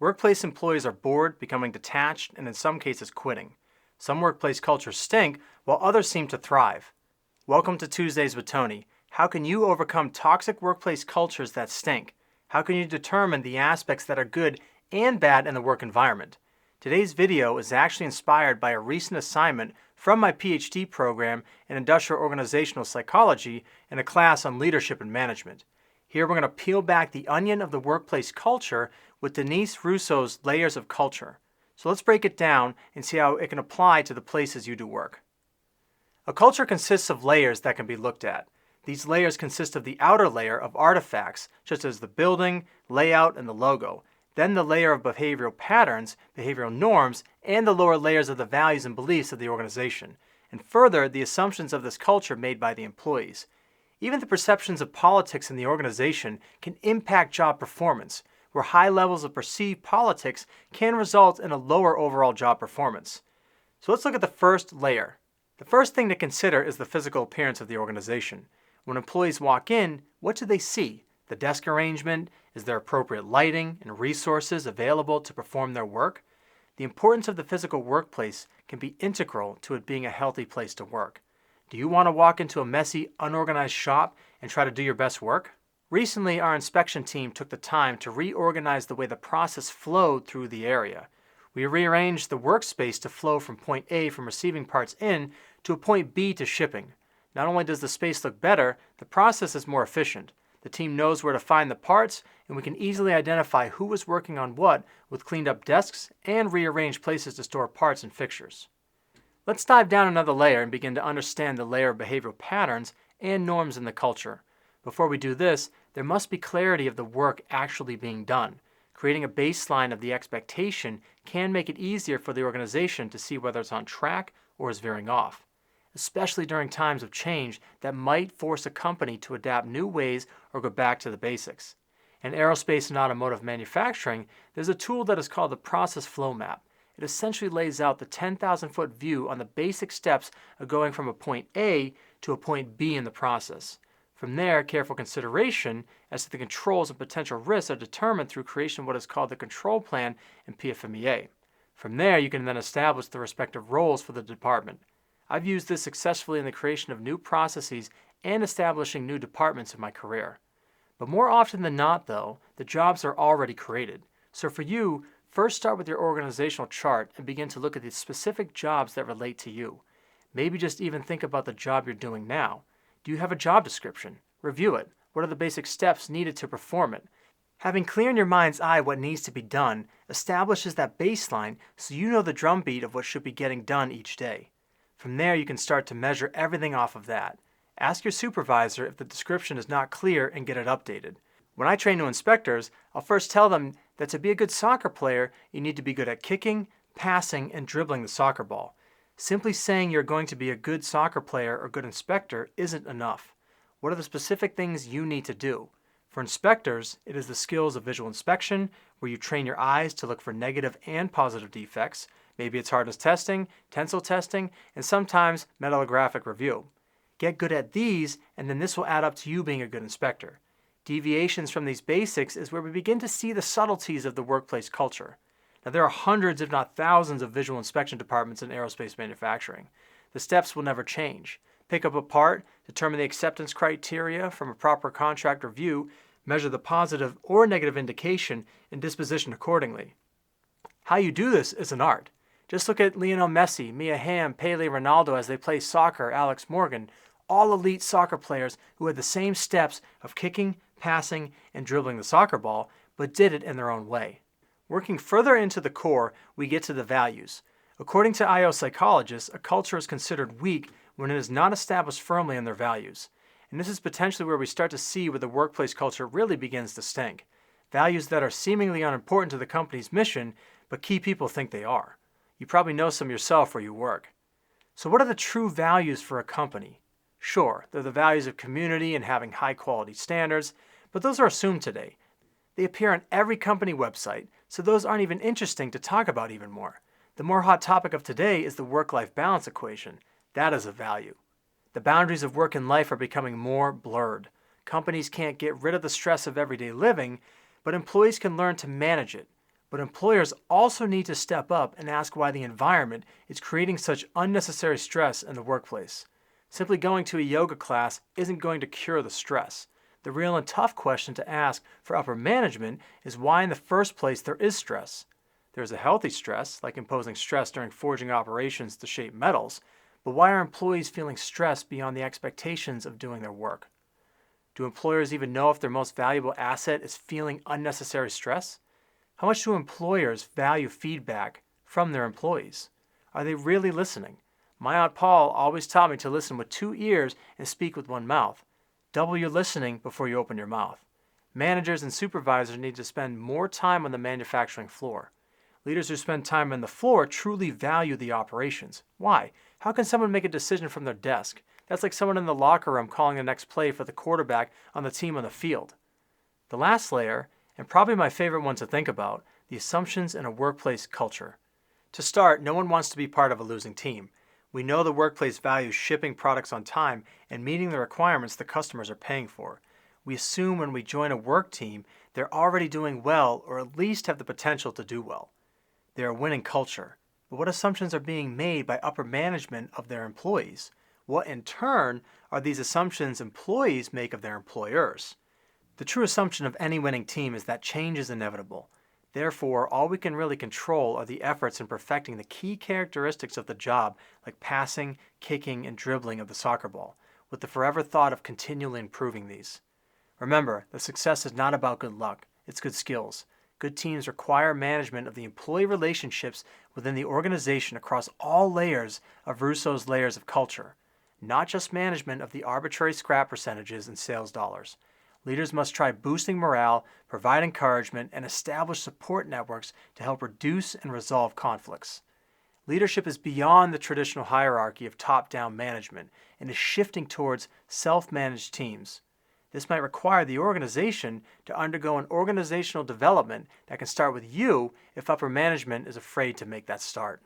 Workplace employees are bored, becoming detached, and in some cases quitting. Some workplace cultures stink, while others seem to thrive. Welcome to Tuesdays with Tony. How can you overcome toxic workplace cultures that stink? How can you determine the aspects that are good and bad in the work environment? Today's video is actually inspired by a recent assignment from my PhD program in Industrial Organizational Psychology in a class on leadership and management. Here we're going to peel back the onion of the workplace culture with Denise Rousseau's Layers of Culture. So let's break it down and see how it can apply to the places you do work. A culture consists of layers that can be looked at. These layers consist of the outer layer of artifacts, such as the building, layout, and the logo, then the layer of behavioral patterns, behavioral norms, and the lower layers of the values and beliefs of the organization, and further, the assumptions of this culture made by the employees. Even the perceptions of politics in the organization can impact job performance, where high levels of perceived politics can result in a lower overall job performance. So let's look at the first layer. The first thing to consider is the physical appearance of the organization. When employees walk in, what do they see? The desk arrangement? Is there appropriate lighting and resources available to perform their work? The importance of the physical workplace can be integral to it being a healthy place to work. Do you want to walk into a messy, unorganized shop and try to do your best work? Recently, our inspection team took the time to reorganize the way the process flowed through the area. We rearranged the workspace to flow from point A from receiving parts in to a point B to shipping. Not only does the space look better, the process is more efficient. The team knows where to find the parts, and we can easily identify who was working on what with cleaned up desks and rearranged places to store parts and fixtures. Let's dive down another layer and begin to understand the layer of behavioral patterns and norms in the culture. Before we do this, there must be clarity of the work actually being done. Creating a baseline of the expectation can make it easier for the organization to see whether it's on track or is veering off, especially during times of change that might force a company to adapt new ways or go back to the basics. In aerospace and automotive manufacturing, there's a tool that is called the process flow map. It essentially lays out the 10,000-foot view on the basic steps of going from a point A to a point B in the process. From there, careful consideration as to the controls and potential risks are determined through creation of what is called the control plan in PFMEA. From there, you can then establish the respective roles for the department. I've used this successfully in the creation of new processes and establishing new departments in my career. But more often than not, though, the jobs are already created. So for you, first start with your organizational chart and begin to look at the specific jobs that relate to you. Maybe just even think about the job you're doing now. Do you have a job description? Review it. What are the basic steps needed to perform it? Having clear in your mind's eye what needs to be done establishes that baseline so you know the drumbeat of what should be getting done each day. From there, you can start to measure everything off of that. Ask your supervisor if the description is not clear and get it updated. When I train new inspectors, I'll first tell them that to be a good soccer player, you need to be good at kicking, passing, and dribbling the soccer ball. Simply saying you're going to be a good soccer player or good inspector isn't enough. What are the specific things you need to do? For inspectors, it is the skills of visual inspection, where you train your eyes to look for negative and positive defects. Maybe it's hardness testing, tensile testing, and sometimes metallographic review. Get good at these, and then this will add up to you being a good inspector. Deviations from these basics is where we begin to see the subtleties of the workplace culture. Now, there are hundreds, if not thousands, of visual inspection departments in aerospace manufacturing. The steps will never change. Pick up a part, determine the acceptance criteria from a proper contract review, measure the positive or negative indication, and disposition accordingly. How you do this is an art. Just look at Lionel Messi, Mia Hamm, Pele, Ronaldo as they play soccer, Alex Morgan, all elite soccer players who had the same steps of kicking, passing, and dribbling the soccer ball, but did it in their own way. Working further into the core, we get to the values. According to IO psychologists, a culture is considered weak when it is not established firmly in their values. And this is potentially where we start to see where the workplace culture really begins to stink. Values that are seemingly unimportant to the company's mission, but key people think they are. You probably know some yourself where you work. So what are the true values for a company? Sure, they're the values of community and having high quality standards, but those are assumed today. They appear on every company website, so those aren't even interesting to talk about even more. The more hot topic of today is the work-life balance equation. That is a value. The boundaries of work and life are becoming more blurred. Companies can't get rid of the stress of everyday living, but employees can learn to manage it. But employers also need to step up and ask why the environment is creating such unnecessary stress in the workplace. Simply going to a yoga class isn't going to cure the stress. The real and tough question to ask for upper management is why in the first place there is stress. There's a healthy stress, like imposing stress during forging operations to shape metals, but why are employees feeling stressed beyond the expectations of doing their work? Do employers even know if their most valuable asset is feeling unnecessary stress? How much do employers value feedback from their employees? Are they really listening? My Aunt Paul always taught me to listen with 2 ears and speak with 1 mouth. Double your listening before you open your mouth. Managers and supervisors need to spend more time on the manufacturing floor. Leaders who spend time on the floor truly value the operations. Why? How can someone make a decision from their desk? That's like someone in the locker room calling the next play for the quarterback on the team on the field. The last layer, and probably my favorite one to think about, the assumptions in a workplace culture. To start, no one wants to be part of a losing team. We know the workplace values shipping products on time and meeting the requirements the customers are paying for. We assume when we join a work team, they're already doing well or at least have the potential to do well. They're a winning culture. But what assumptions are being made by upper management of their employees? What in turn are these assumptions employees make of their employers? The true assumption of any winning team is that change is inevitable. Therefore, all we can really control are the efforts in perfecting the key characteristics of the job, like passing, kicking, and dribbling of the soccer ball, with the forever thought of continually improving these. Remember, the success is not about good luck, it's good skills. Good teams require management of the employee relationships within the organization across all layers of Rousseau's layers of culture, not just management of the arbitrary scrap percentages and sales dollars. Leaders must try boosting morale, provide encouragement, and establish support networks to help reduce and resolve conflicts. Leadership is beyond the traditional hierarchy of top-down management and is shifting towards self-managed teams. This might require the organization to undergo an organizational development that can start with you if upper management is afraid to make that start.